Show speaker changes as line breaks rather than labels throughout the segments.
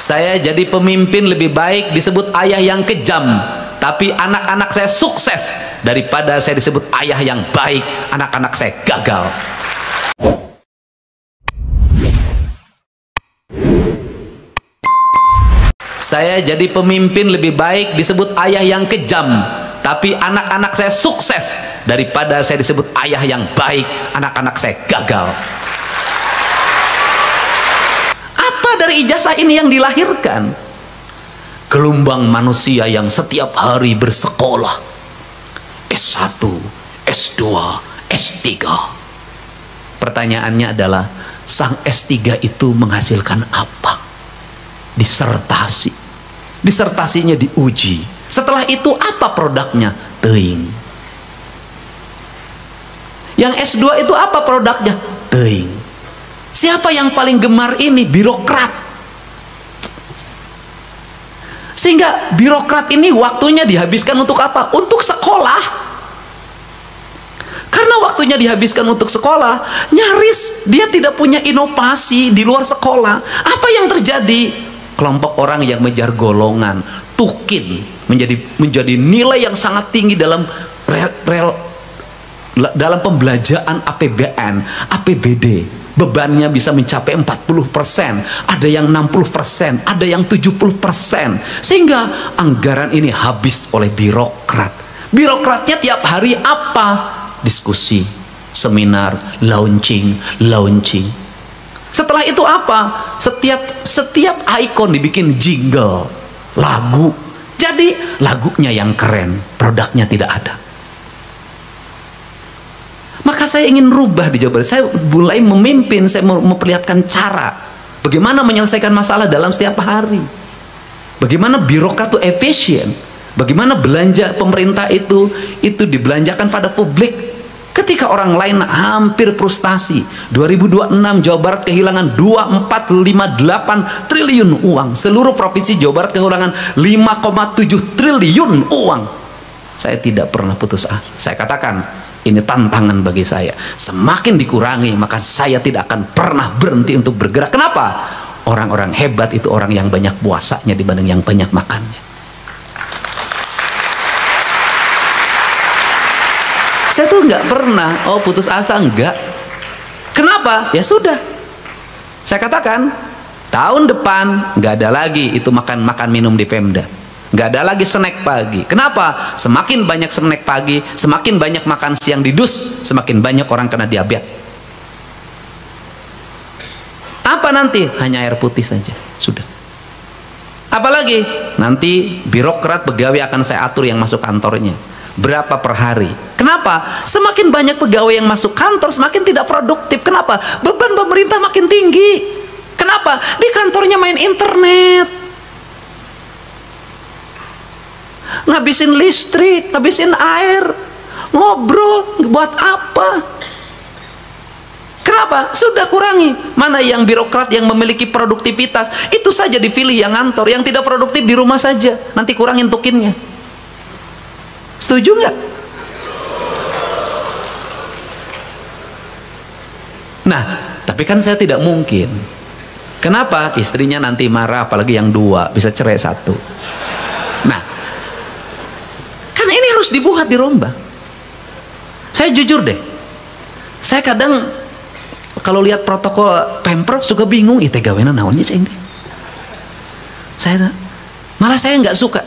Saya jadi pemimpin lebih baik disebut ayah yang kejam, tapi anak-anak saya sukses daripada saya disebut ayah yang baik, anak-anak saya gagal. Saya jadi pemimpin lebih baik disebut ayah yang kejam, tapi anak-anak saya sukses daripada saya disebut ayah yang baik, anak-anak saya gagal. Apa dari ijazah ini yang dilahirkan? Gelombang manusia yang setiap hari bersekolah, S1, S2, S3. Pertanyaannya adalah, sang S3 itu menghasilkan apa? Disertasi. Disertasinya diuji. Setelah itu apa produknya? Teuing. Yang S2 itu apa produknya? Teuing. Siapa yang paling gemar ini? Birokrat. Sehingga birokrat ini waktunya dihabiskan untuk apa? Untuk sekolah. Karena waktunya dihabiskan untuk sekolah, nyaris dia tidak punya inovasi di luar sekolah. Apa yang terjadi? Kelompok orang yang mengejar golongan, tukin, menjadi nilai yang sangat tinggi dalam dalam pembelajaran APBN, APBD. Bebannya bisa mencapai 40%, ada yang 60%, ada yang 70%. Sehingga anggaran ini habis oleh birokrat. Birokratnya tiap hari apa? Diskusi, seminar, launching. Setelah itu apa? Setiap ikon dibikin jingle, lagu. Jadi lagunya yang keren, produknya tidak ada. Maka saya ingin rubah di Jawa Barat. Saya mulai memimpin, saya memperlihatkan cara bagaimana menyelesaikan masalah dalam setiap hari. Bagaimana birokrat itu efisien. Bagaimana belanja pemerintah itu dibelanjakan pada publik. Ketika orang lain hampir frustasi. 2026 Jawa Barat kehilangan 2458 triliun uang. Seluruh provinsi Jawa Barat kehilangan 5,7 triliun uang. Saya tidak pernah putus asa. Saya katakan, ini tantangan bagi saya. Semakin dikurangi, maka saya tidak akan pernah berhenti untuk bergerak. Kenapa? Orang-orang hebat itu orang yang banyak puasanya dibanding yang banyak makannya. Saya tuh nggak pernah, putus asa, enggak. Kenapa? Ya sudah. Saya katakan, tahun depan nggak ada lagi itu makan minum di Pemda. Nggak ada lagi snack pagi. Kenapa? Semakin banyak snack pagi, semakin banyak makan siang di dus, semakin banyak orang kena diabetes. Apa nanti? Hanya air putih saja. Sudah. Apalagi? Nanti birokrat pegawai akan saya atur yang masuk kantornya. Berapa per hari? Kenapa? Semakin banyak pegawai yang masuk kantor, semakin tidak produktif. Kenapa? Beban pemerintah makin tinggi. Kenapa? Di kantornya main internet, ngabisin listrik, ngabisin air, ngobrol, buat apa? Kenapa? Sudah kurangi. Mana yang birokrat yang memiliki produktivitas, itu saja dipilih yang ngantor. Yang tidak produktif di rumah saja, nanti kurangin tukinnya. Setuju nggak? Nah, tapi kan saya tidak mungkin. Kenapa? Istrinya nanti marah, apalagi yang dua, bisa cerai satu. Nah, kan ini harus dibuat, dirombak. Saya jujur deh, saya kadang kalau lihat protokol Pemprov suka bingung, itu gawena naonnya cing. Malah saya nggak suka.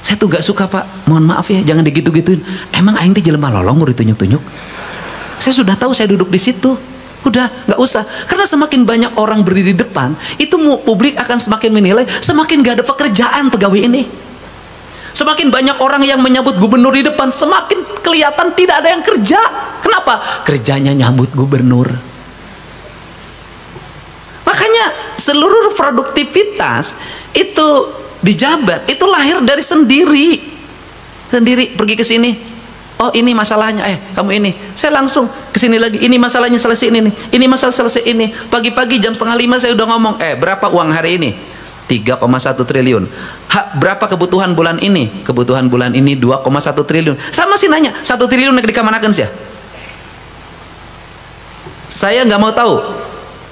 Saya tuh gak suka, Pak, mohon maaf ya, jangan digitu-gituin. Emang aing teh jelema lolong mau ditunjuk-tunjuk? Saya sudah tahu, saya duduk di situ. Udah, nggak usah. Karena semakin banyak orang berdiri di depan, itu publik akan semakin menilai, semakin gak ada pekerjaan pegawai ini. Semakin banyak orang yang menyambut gubernur di depan, semakin kelihatan tidak ada yang kerja. Kenapa? Kerjanya nyambut gubernur. Makanya seluruh produktivitas itu di Jabar itu lahir dari sendiri pergi ke sini. Oh, ini masalahnya, kamu ini. Saya langsung ke sini lagi. Ini masalahnya selesai ini nih. Ini masalah selesai ini. Pagi-pagi jam 4:30 saya udah ngomong, berapa uang hari ini? 3,1 triliun. Berapa kebutuhan bulan ini? Kebutuhan bulan ini 2,1 triliun. Saya masih nanya, 1 triliun negeri kemanakan sih? Saya nggak mau tahu.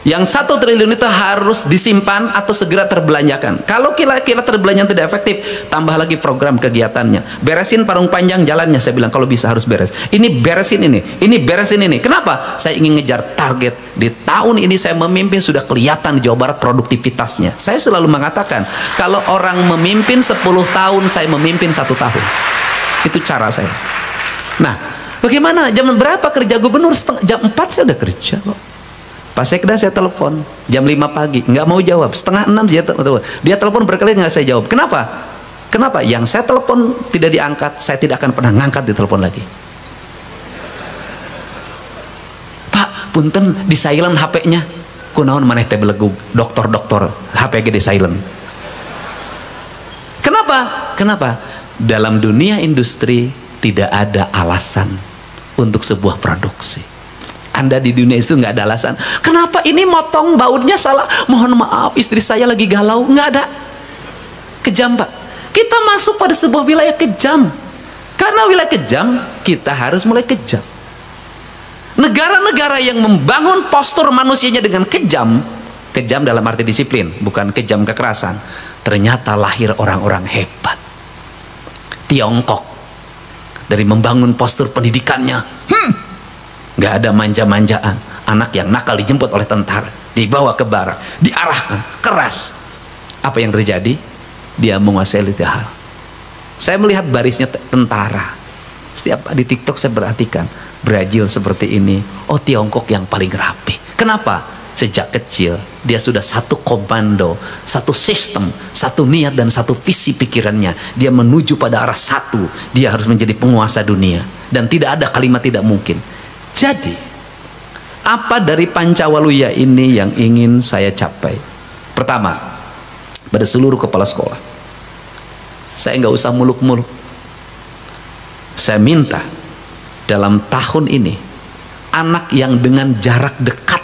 Yang 1 triliun itu harus disimpan atau segera terbelanjakan. Kalau kira-kira terbelanjaan tidak efektif, tambah lagi program kegiatannya. Beresin parung panjang jalannya, saya bilang kalau bisa harus beres. Ini beresin ini beresin ini. Kenapa? Saya ingin ngejar target. Di tahun ini saya memimpin, sudah kelihatan di Jawa Barat produktivitasnya. Saya selalu mengatakan, kalau orang memimpin 10 tahun, saya memimpin 1 tahun. Itu cara saya. Nah, bagaimana? Jam berapa kerja gubernur? Jam 4 saya udah kerja kok. Pak Sekda saya telepon jam 5 pagi, nggak mau jawab. Setengah 6 dia telepon berkali nggak saya jawab. Kenapa? Kenapa? Yang saya telepon tidak diangkat, saya tidak akan pernah ngangkat di telepon lagi. Pak, punten di silent HP-nya. Kunaon maneh teh belegug, dokter HP di silent. Kenapa? Kenapa? Dalam dunia industri tidak ada alasan untuk sebuah produksi. Anda di dunia itu nggak ada alasan. Kenapa ini motong bautnya salah? Mohon maaf, istri saya lagi galau. Nggak ada. Kejam, Pak. Kita masuk pada sebuah wilayah kejam. Karena wilayah kejam, kita harus mulai kejam. Negara-negara yang membangun postur manusianya dengan kejam, kejam dalam arti disiplin, bukan kejam kekerasan, ternyata lahir orang-orang hebat. Tiongkok, dari membangun postur pendidikannya, nggak ada manja-manjaan. Anak yang nakal dijemput oleh tentara, dibawa ke barak, diarahkan keras. Apa yang terjadi? Dia menguasai tiga hal. Saya melihat barisnya tentara. Setiap di TikTok saya perhatikan, Brazil seperti ini. Oh, Tiongkok yang paling rapi. Kenapa? Sejak kecil dia sudah satu komando, satu sistem, satu niat dan satu visi pikirannya. Dia menuju pada arah satu. Dia harus menjadi penguasa dunia dan tidak ada kalimat tidak mungkin. Jadi, apa dari Pancawaluya ini yang ingin saya capai? Pertama, pada seluruh kepala sekolah, saya nggak usah muluk-muluk. Saya minta dalam tahun ini, anak yang dengan jarak dekat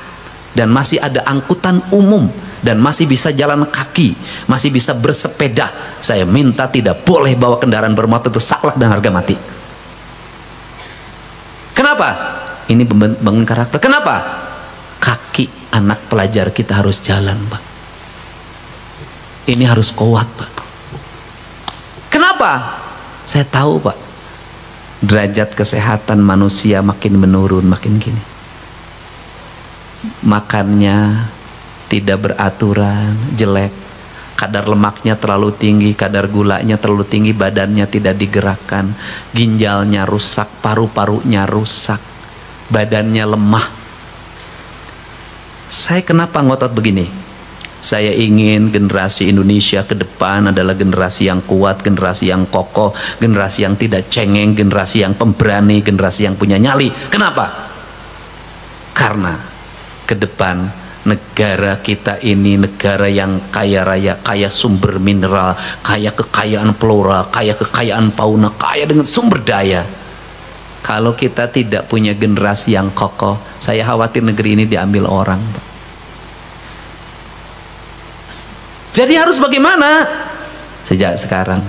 dan masih ada angkutan umum dan masih bisa jalan kaki, masih bisa bersepeda, saya minta tidak boleh bawa kendaraan bermotor, itu saklek dan harga mati. Kenapa? Ini bangun karakter. Kenapa? Kaki anak pelajar kita harus jalan, Pak. Ini harus kuat, Pak. Kenapa? Saya tahu, Pak, derajat kesehatan manusia makin menurun, makin gini. Makannya tidak beraturan, jelek. Kadar lemaknya terlalu tinggi, kadar gulanya terlalu tinggi, badannya tidak digerakkan, ginjalnya rusak, paru-parunya rusak, badannya lemah. Saya kenapa ngotot begini? Saya ingin generasi Indonesia ke depan adalah generasi yang kuat, generasi yang kokoh, generasi yang tidak cengeng, generasi yang pemberani, generasi yang punya nyali. Kenapa? Karena ke depan negara kita ini negara yang kaya raya, kaya sumber mineral, kaya kekayaan flora, kaya kekayaan fauna, kaya dengan sumber daya. Kalau kita tidak punya generasi yang kokoh, saya khawatir negeri ini diambil orang. Jadi harus bagaimana? Sejak sekarang,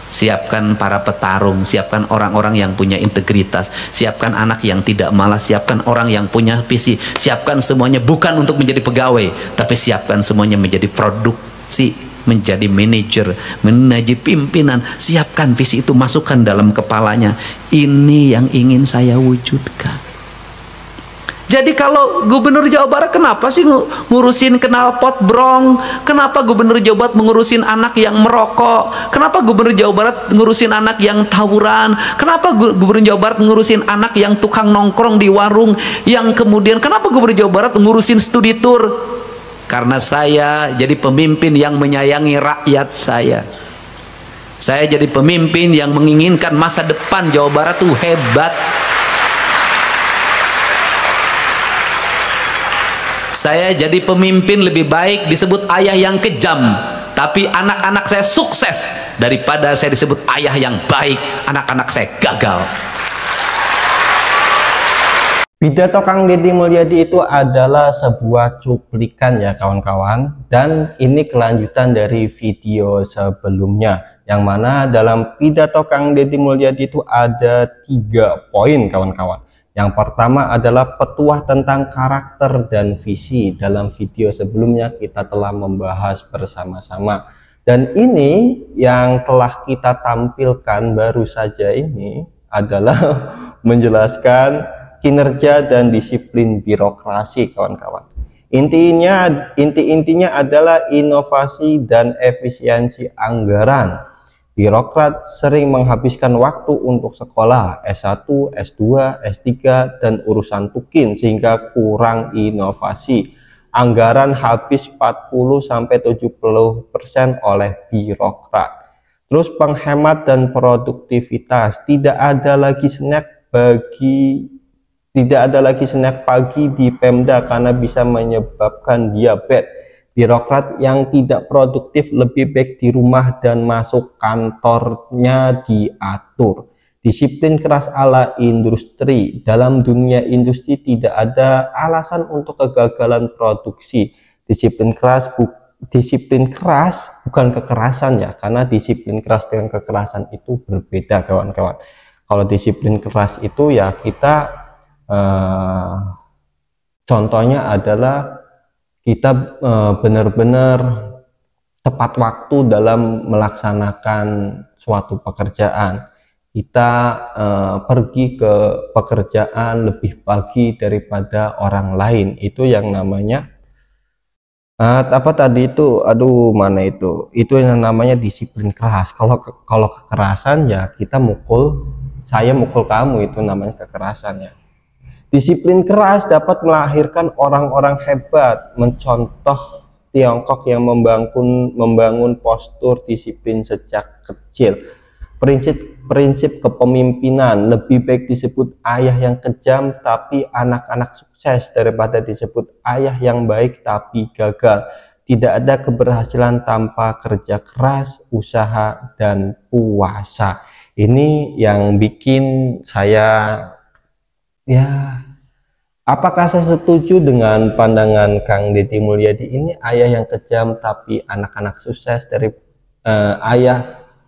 siapkan para petarung, siapkan orang-orang yang punya integritas, siapkan anak yang tidak malas, siapkan orang yang punya visi, siapkan semuanya bukan untuk menjadi pegawai, tapi siapkan semuanya menjadi produksi, menjadi manajer, menjadi pimpinan. Siapkan visi itu, masukkan dalam kepalanya. Ini yang ingin saya wujudkan. Jadi kalau Gubernur Jawa Barat kenapa sih ngurusin knalpot brong? Kenapa Gubernur Jawa Barat mengurusin anak yang merokok? Kenapa Gubernur Jawa Barat ngurusin anak yang tawuran? Kenapa Gubernur Jawa Barat ngurusin anak yang tukang nongkrong di warung? Yang kemudian kenapa Gubernur Jawa Barat ngurusin studi tour? Karena saya jadi pemimpin yang menyayangi rakyat saya. Saya jadi pemimpin yang menginginkan masa depan Jawa Barat tuh hebat. Saya jadi pemimpin lebih baik disebut ayah yang kejam, tapi anak-anak saya sukses daripada saya disebut ayah yang baik, anak-anak saya gagal.
Pidato Kang Deddy Mulyadi itu adalah sebuah cuplikan ya kawan-kawan, dan ini kelanjutan dari video sebelumnya, yang mana dalam pidato Kang Deddy Mulyadi itu ada 3 poin kawan-kawan. Yang pertama adalah petuah tentang karakter dan visi. Dalam video sebelumnya kita telah membahas bersama-sama. Dan ini yang telah kita tampilkan baru saja ini adalah menjelaskan kinerja dan disiplin birokrasi, kawan-kawan. Intinya adalah inovasi dan efisiensi anggaran. Birokrat sering menghabiskan waktu untuk sekolah S1, S2, S3, dan urusan tukin sehingga kurang inovasi. Anggaran habis 40-70% oleh birokrat. Terus penghemat dan produktivitas. Tidak ada lagi snack pagi di Pemda karena bisa menyebabkan diabetes. Birokrat yang tidak produktif lebih baik di rumah dan masuk kantornya diatur. Disiplin keras ala industri. Dalam dunia industri tidak ada alasan untuk kegagalan produksi. Disiplin keras bukan kekerasan ya, karena disiplin keras dengan kekerasan itu berbeda, kawan-kawan. Kalau disiplin keras itu ya kita contohnya adalah kita benar-benar tepat waktu dalam melaksanakan suatu pekerjaan. Kita pergi ke pekerjaan lebih pagi daripada orang lain. Itu yang namanya apa tadi itu? Aduh, mana itu? Itu yang namanya disiplin keras. Kalau kekerasan ya kita saya mukul kamu, itu namanya kekerasan ya. Disiplin keras dapat melahirkan orang-orang hebat. Mencontoh Tiongkok yang membangun postur disiplin sejak kecil. Prinsip kepemimpinan, lebih baik disebut ayah yang kejam tapi anak-anak sukses daripada disebut ayah yang baik tapi gagal. Tidak ada keberhasilan tanpa kerja keras, usaha, dan puasa. Ini yang bikin saya, ya, apakah saya setuju dengan pandangan Kang Deddy Mulyadi ini, ayah yang kejam tapi anak-anak sukses dari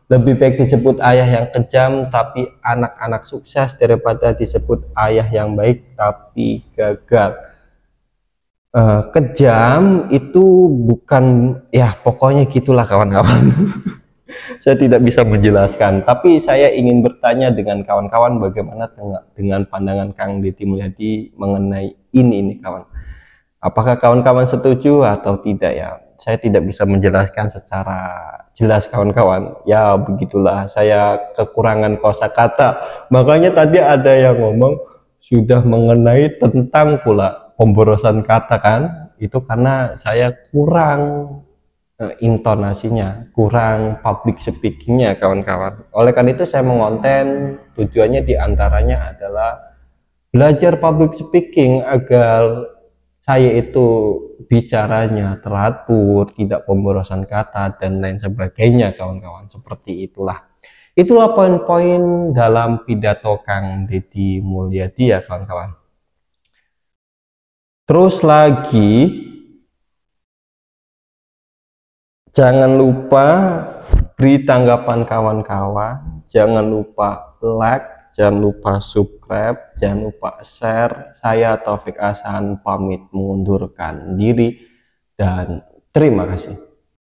lebih baik disebut ayah yang kejam tapi anak-anak sukses daripada disebut ayah yang baik tapi gagal. Kejam itu bukan, ya pokoknya gitulah kawan-kawan. Saya tidak bisa menjelaskan, tapi saya ingin bertanya dengan kawan-kawan bagaimana dengan pandangan Kang Deddy Mulyadi mengenai ini kawan. Apakah kawan-kawan setuju atau tidak ya? Saya tidak bisa menjelaskan secara jelas kawan-kawan. Ya begitulah, saya kekurangan kosakata. Makanya tadi ada yang ngomong sudah mengenai tentang pula pemborosan kata kan? Itu karena saya kurang intonasinya, kurang public speakingnya kawan-kawan. Oleh karena itu saya mengonten, tujuannya diantaranya adalah belajar public speaking agar saya itu bicaranya teratur, tidak pemborosan kata dan lain sebagainya kawan-kawan. Seperti itulah poin-poin dalam pidato Kang Deddy Mulyadi ya kawan-kawan. Terus lagi, jangan lupa beri tanggapan kawan-kawan, jangan lupa like, jangan lupa subscribe, jangan lupa share. Saya Taufik Hasan pamit mengundurkan diri dan terima kasih.